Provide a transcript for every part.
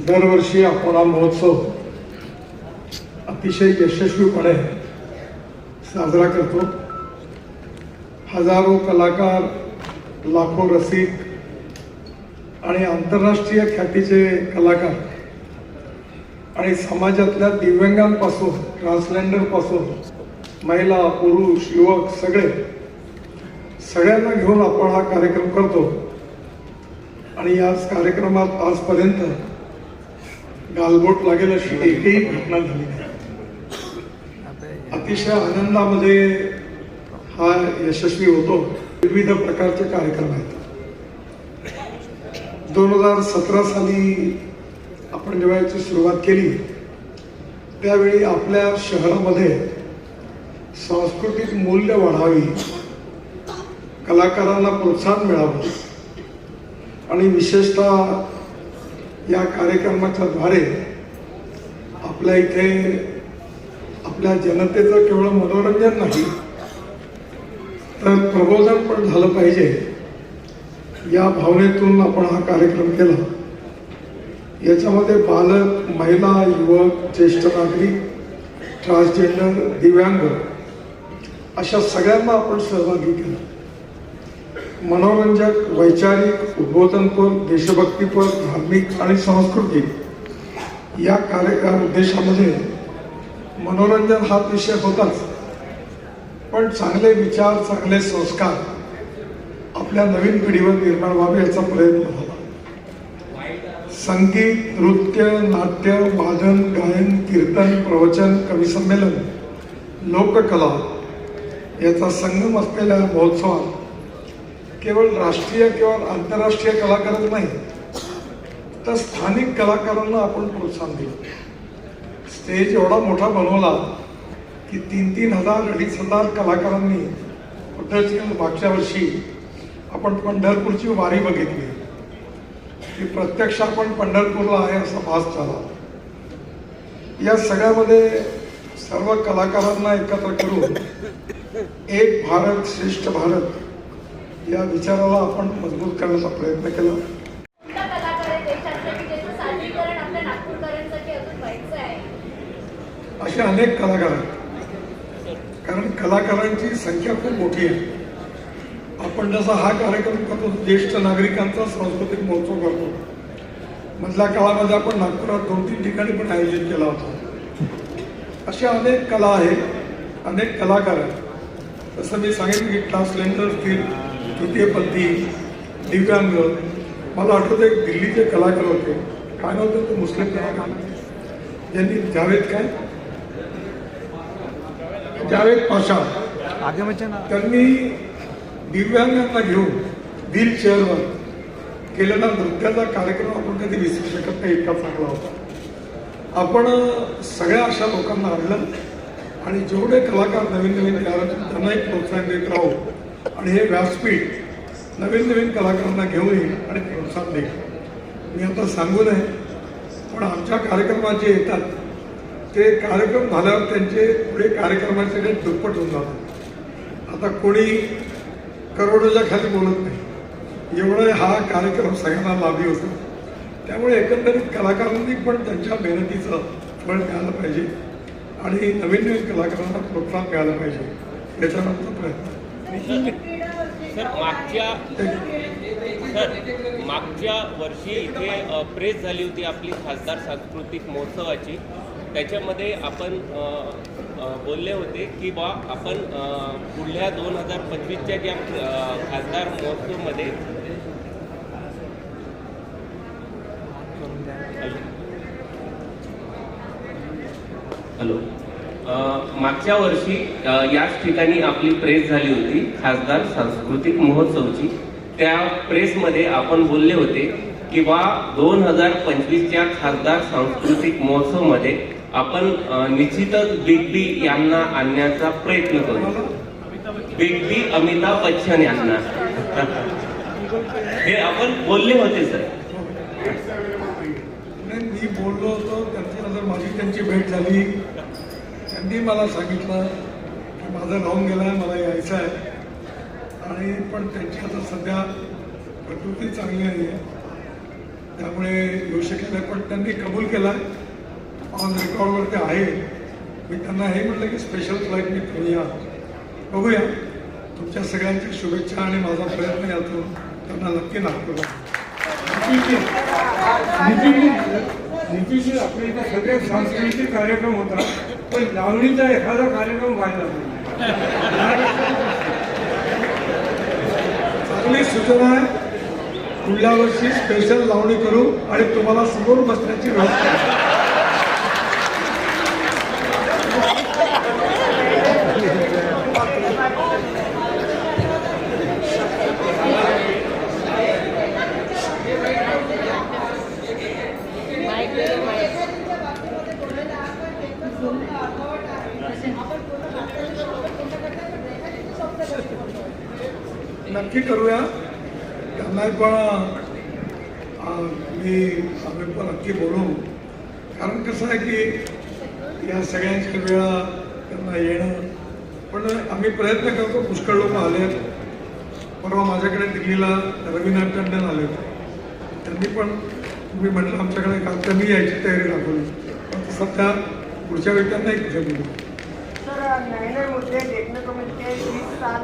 दरवर्षी आपण हा महोत्सव अतिशय यशस्वीपणे साजरा करतो. हजारो कलाकार, लाखो रसिक आणि आंतरराष्ट्रीय ख्यातीचे कलाकार आणि समाजातल्या दिव्यांगांपासून ट्रान्सजेंडरपासून महिला, पुरुष, युवक सगळ्यांना घेऊन आपण हा कार्यक्रम करतो. आणि याच कार्यक्रमात आजपर्यंत गालबोट लागेल अशी एकही घटना झाली नाही. अतिशय आनंदामध्ये हा यशस्वी होतो. विविध प्रकारचे कार्यक्रम आहेत. 2017 साली आपण जेव्हा याची सुरुवात केली त्यावेळी आपल्या शहरामध्ये सांस्कृतिक मूल्य वाढावी, कलाकारांना प्रोत्साहन मिळावं आणि विशेषतः या कार्यक्रमाच्या द्वारे आपल्या इथे आपल्या जनतेचं केवळ मनोरंजन नाही तर प्रबोधन पण झालं पाहिजे या भावनेतून आपण हा कार्यक्रम केला. याच्यामध्ये बालक, महिला, युवक, ज्येष्ठ नागरिक, ट्रान्सजेंडर, दिव्यांग अशा सगळ्यांना आपण सहभागी केलं. मनोरंजक, वैचारिक, उद्बोधनपर, देशभक्तीपर, धार्मिक आणि सांस्कृतिक या उद्देशामध्ये मनोरंजन हा विषय होताच, पण चांगले विचार, चांगले संस्कार आपल्या नवीन पिढीवर निर्माण व्हावे याचा प्रयत्न झाला. संगीत, नृत्य, नाट्य, वादन, गायन, कीर्तन, प्रवचन, कवी संमेलन, लोककला याचा संगम असलेल्या महोत्सवात केवळ राष्ट्रीय किंवा आंतरराष्ट्रीय कलाकारच नाही तर स्थानिक कलाकारांना आपण प्रोत्साहन दिलं. स्टेज एवढा मोठा बनवला की 3-3 हजार, 2,500 कलाकारांनी मागच्या वर्षी आपण पंढरपूरची वारी बघितली की प्रत्यक्ष आपण पंढरपूरला आहे असा भास झाला. या सगळ्यामध्ये सर्व कलाकारांना एकत्र करून एक भारत श्रेष्ठ भारत या विचाराला आपण मजबूत करण्याचा प्रयत्न केला. असे अनेक कलाकार आहेत, कारण कलाकारांची संख्या खूप मोठी आहे. आपण जसा हा कार्यक्रम करतो, ज्येष्ठ नागरिकांचा सांस्कृतिक महोत्सव करतो, मधल्या काळामध्ये आपण नागपुरात 2-3 ठिकाणी पण आयोजित केला होता. अशा अनेक कला आहेत, अनेक कलाकार आहेत. तसं मी सांगेन की ट्रान्सजेंडर असतील, तृतीयपंथी, दिव्यांग, मला आठवतं एक दिल्लीचे कलाकार होते, काय नव्हतं ते मुस्लिम कलाकार, ज्यांनी जावेद पाशा, त्यांनी दिव्यांगांना घेऊन व्हीलचेअरवर केलेला नृत्याचा कार्यक्रम आपण कधी विसरू शकत नाही, इतका चांगला होता. आपण सगळ्या अशा लोकांना आणलं आणि जेवढे कलाकार नवीन तयार होतील त्यांनाही प्रोत्साहन देत राहू आणि हे व्यासपीठ नवीन कलाकारांना घेऊन येईल आणि प्रोत्साहन देईल. मी आता सांगू नये, पण आमच्या कार्यक्रमात जे येतात ते कार्यक्रम झाल्यावर त्यांचे पुढे कार्यक्रमाचे रेट दुप्पट होऊन जातात. आता कोणी करोडोच्या खाली बोलत नाही, एवढं हा कार्यक्रम सगळ्यांना लाभी होतो. त्यामुळे एकंदरीत कलाकारांनी पण त्यांच्या मेहनतीचं फळ मिळालं पाहिजे आणि नवीन कलाकारांना प्रोत्साहन मिळालं पाहिजे याच्यानंतर प्रयत्न. मागच्या वर्षी इथे प्रेस झाली होती आपली खासदार सांस्कृतिक महोत्सवाची. त्याच्यामध्ये आपण बोलले होते की बा आपण पुढल्या 2025च्या ज्या खासदार महोत्सवमध्ये मागच्या वर्षी याच ठिकाणी आपली प्रेस झाली होती खासदार सांस्कृतिक महोत्सवची. त्या प्रेसमध्ये आपण बोलले होते की बा 2025च्या खासदार सांस्कृतिक महोत्सवमध्ये आपण निश्चितच बिग बी यांना आणण्याचा प्रयत्न करू. बिग बी अमिताभ बच्चन यांना हे आपण बोलले होते सर. मी बोललो होतो, त्यांच्यानंतर माझी त्यांची भेट झाली. त्यांनी मला सांगितलं की माझं राहून गेलं आहे, मला यायचं आहे. आणि पण त्यांची आता सध्या प्रकृती चांगली नाही आहे त्यामुळे येऊ शकले नाही, पण त्यांनी कबूल केला ऑन रेकॉर्डवर ते आहे. मी त्यांना हे म्हटलं की स्पेशल फ्लाईटने तुम्ही या, बघूया. तुमच्या सगळ्यांच्या शुभेच्छा आणि माझा प्रयत्न यातून त्यांना नक्की नागपूरला. नितीशी आपल्या इथे सगळे सांस्कृतिक कार्यक्रम होतात, पण लावणीचा एखादा कार्यक्रम व्हायला चांगली सूचना आहे. पुढल्या वर्षी स्पेशल लावणी करू आणि तुम्हाला समोर बसण्याची व्यवस्था. नक्की करूया. त्यांना पण आम्ही पण नक्की बोलू. कारण कसं आहे की या सगळ्यांच्या वेळा त्यांना येणं, पण आम्ही प्रयत्न करतो. पुष्कळ लोक आले. परवा माझ्याकडे दिल्लीला रवींद्र टंडन आले होते. त्यांनी पण तुम्ही म्हटलं आमच्याकडे काल त्यांनी यायची तयारी दाखवली, पण सध्या पुढच्या वेळी त्यांना एक कुठे बोलू. नए नए मुद्दे देखने को मिलते हैं, 20 साल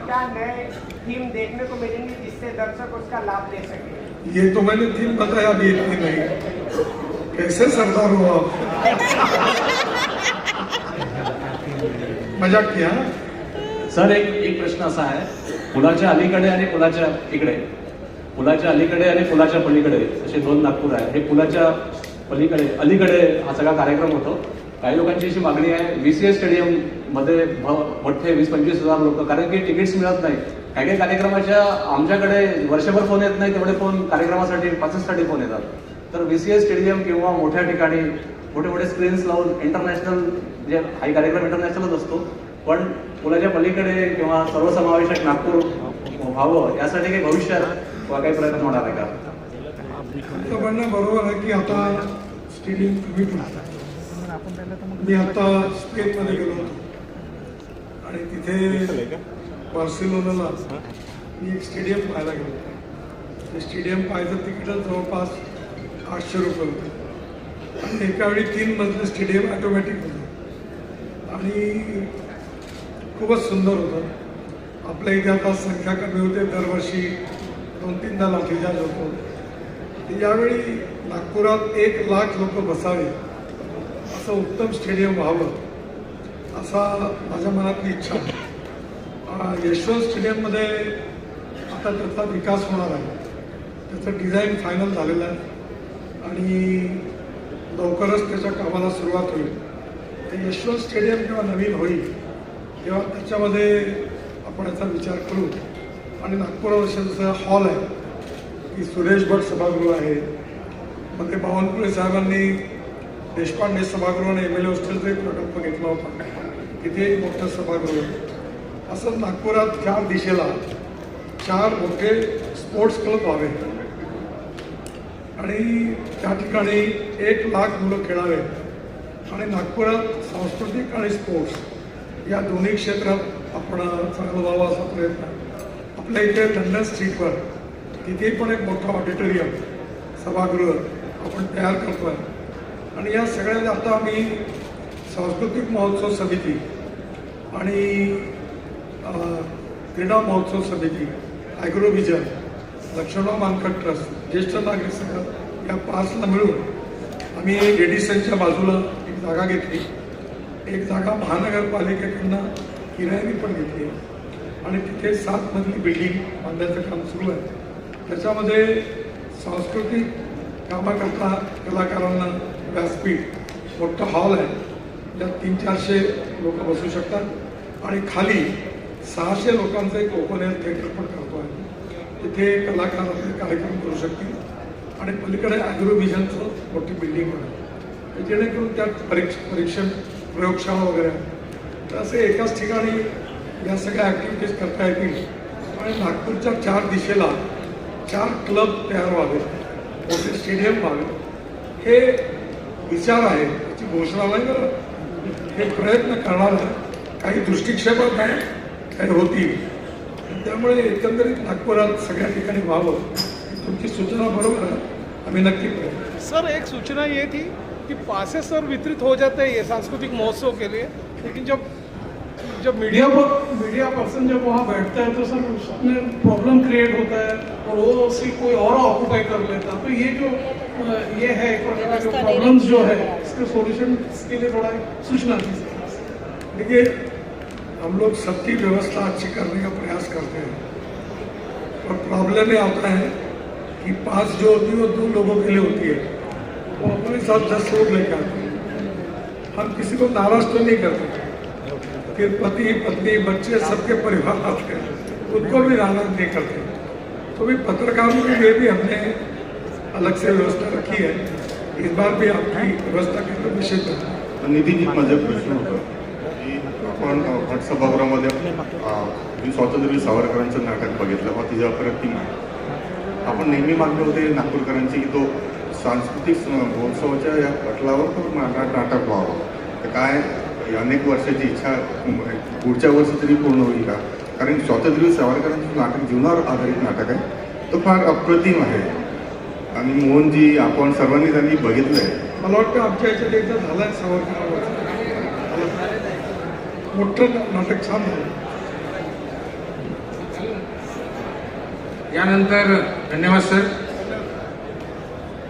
क्या नए थीम देखने को मिलेंगे जिससे दर्शक उसका लाभ ले सके. ये तो मैंने थीम बताया अभी इतनी नहीं. कैसे सरदार हो आप. मजाक किया. सर एक प्रश्न असा आहे, पुलाच्या अलीकडे आणि पुलाच्या इकडे, पुलाच्या अलीकडे आणि पुलाच्या पलीकडे असे दोन नागपूर आहे. हे पुलाच्या पलीकडे अलीकडे हा सगळा कार्यक्रम होतो. काही लोकांची अशी मागणी आहे VCS स्टेडियम मध्ये मोठे 20-25 हजार लोक, कारण की तिकीट्स मिळत नाही. काही काही कार्यक्रमाच्या आमच्याकडे वर्षभर फोन येत नाही, तेवढे फोन कार्यक्रमासाठी पासेससाठी फोन येतात. तर VCS स्टेडियम किंवा मोठ्या ठिकाणी मोठे मोठे स्क्रीन्स लावून इंटरनॅशनल, जे हा कार्यक्रम इंटरनॅशनलच असतो, पण पुलाच्या पलीकडे किंवा सर्वसमावेशक नागपूर व्हावं यासाठी काही भविष्यात काही प्रयत्न होणार आहे का. तुमचं म्हणणं बरोबर आहे की आता स्टेडियम कमी पडतात. मी आता स्पेनमध्ये गेलो होतो आणि तिथे बार्सिलोनाला मी एक स्टेडियम पाहायला गेलो होतो. ते स्टेडियम पाहायचं तिकीटच जवळपास 800 रुपये होतं आणि एकावेळी 3 मजले स्टेडियम ऑटोमॅटिक होतं आणि खूपच सुंदर होतं. आपल्या इथे आता संख्या कमी होते, दरवर्षी 2-3दा लाठीचार्ज होतो. यावेळी नागपुरात 1 लाख लोक बसावे असं उत्तम स्टेडियम व्हावं असा माझ्या मनातली इच्छा आहे. यशवंत स्टेडियममध्ये आता त्याचा विकास होणार आहे. त्याचं डिझाईन फायनल झालेलं आहे आणि लवकरच त्याच्या कामाला सुरुवात होईल. ते यशवंत स्टेडियम जेव्हा नवीन होईल तेव्हा त्याच्यामध्ये आपण याचा विचार करू. आणि नागपुरात जसं हॉल आहे की सुरेश भट सभागृह आहे, मग ते बावनकुळे साहेबांनी देशपांडे सभागृह आणि MLA हॉस्टेलचा एक प्रकल्प घेतला होता, तिथे एक मोठं सभागृह. असं नागपुरात 4 दिशेला 4 मोठे स्पोर्ट्स क्लब व्हावे आणि त्या ठिकाणी 1 लाख मुलं खेळावे. आणि नागपुरात सांस्कृतिक आणि स्पोर्ट्स या दोन्ही क्षेत्रात आपण चांगलं व्हावं असा प्रयत्न आहे. आपल्या इथे लंडन स्ट्रीटवर तिथे पण एक मोठं ऑडिटोरियम सभागृह आपण तयार करतो आहे. आणि या सगळ्यात आता आम्ही सांस्कृतिक महोत्सव समिती आणि क्रीडा महोत्सव समिती, ॲग्रोव्हिजन, लक्ष्मणराव मानखट ट्रस्ट, ज्येष्ठ नागरिक संघ या 5ला मिळून आम्ही रेडिसनच्या बाजूला एक जागा घेतली. एक जागा महानगरपालिकेकडनं किरायाने पण घेतली आणि तिथे 7 मजली बिल्डिंग बांधण्याचं काम सुरू आहे. त्याच्यामध्ये सांस्कृतिक कामाकरता कलाकारांना व्यासपीठ, मोठं हॉल आहे, ज्यात 300-400 लोक बसू शकतात आणि खाली 600 लोकांचं एक ओपन एअर थिएटर पण करतो आहे. तिथे कलाकार आपले कार्यक्रम करू शकतील आणि पलीकडे ॲग्रोव्हिजनचं मोठी बिल्डिंग आहे, जेणेकरून त्यात परीक्षण प्रयोगशाळा वगैरे आहे. तर असे एकाच ठिकाणी या सगळ्या ॲक्टिव्हिटीज करता येतील आणि नागपूरच्या 4 दिशेला 4 क्लब तयार व्हावे, मोठे स्टेडियम व्हावे. हे विचार आहे, त्याची घोषणा नाही करत, हे प्रयत्न करणार आहे. काही दृष्टिक्षेपात नाही, काही होतील. त्यामुळे एकंदरीत नागपुरात सगळ्या ठिकाणी व्हावं. तुमची सूचना बरोबर आहे. आम्ही नक्की करू. सर एक सूचना ये थी कि पासेस सर वितरित हो जाते हैं ये सांस्कृतिक महोत्सव के लिए, लेकिन जब मीडिया पर्सन जब वहाँ बैठता है तो सर उसमें प्रॉब्लम क्रिएट होता है और वो उसी कोई और ऑक्यूपाई कर लेता है. तो ये जो ये है एक प्रकार का जो प्रॉब्लम्स जो है इसके सॉल्यूशन के लिए थोड़ा सूचना थी सर. देखिए, हम लोग सबकी व्यवस्था अच्छी करने का प्रयास करते हैं, और प्रॉब्लम ये आता है कि पास जो होती है वो 2 लोगों के लिए होती है, वो अपने साथ 10 लोग लेकर आते हैं. हम किसी को नाराज तो नहीं करते, फिर पति पत्नी बच्चे सबके परिवार आते हैं, उनको भी नाराज नहीं करते. तो भी पत्रकारों के लिए भी हमने अलग से व्यवस्था रखी है. इस बार भी आपकी व्यवस्था के लिए निश्चित है. निधीजी, माझा प्रश्न होता की आपण भट सभागृहामध्ये मी स्वातंत्र्यवीर सावरकरांचं नाटक बघितलं व तिच्या अप्रतिम आहे. आपण नेहमी मागणी होते नागपूरकरांची की तो सांस्कृतिक महोत्सवाच्या या पटलावर तो नाटक व्हावं. तर काय अनेक वर्षाची इच्छा पुढच्या वर्षी तरी पूर्ण होईल का? कारण स्वातंत्र्यवीर सावरकरांचं नाटक जीवनावर आधारित नाटक आहे, तो फार अप्रतिम आहे. आणि मोहनजी, आपण सर्वांनी त्यांनी बघितलं आहे. मला वाटतं आमच्या याच्यात एकदा झालं आहे सावरकरांवर मोठं नाटक, छान झालं. यानंतर धन्यवाद सर.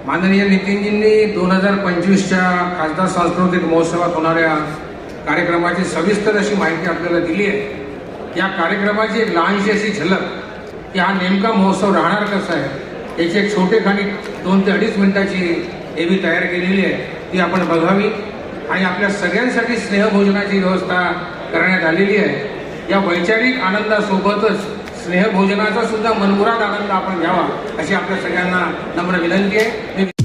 माननीय नितीनजींनी 2025च्या खासदार सांस्कृतिक महोत्सवात होणाऱ्या कार्यक्रमाची सविस्तर अशी माहिती आपल्याला दिली आहे. या कार्यक्रमाची एक लहानशी अशी झलक की हा नेमका महोत्सव राहणार कसा आहे याची एक छोटेखानी 2 ते 2.5 मिनिटाची एवी तयार केलेली आहे, ती आपण बघावी. आणि आपल्या सगळ्यांसाठी स्नेहभोजनाची व्यवस्था करण्यात आलेली आहे. या वैचारिक आनंदासोबतच स्नेहभोजनाचा सुद्धा मनमुराद आनंद आपण घ्यावा अशी आपल्या सगळ्यांना नम्र विनंती आहे.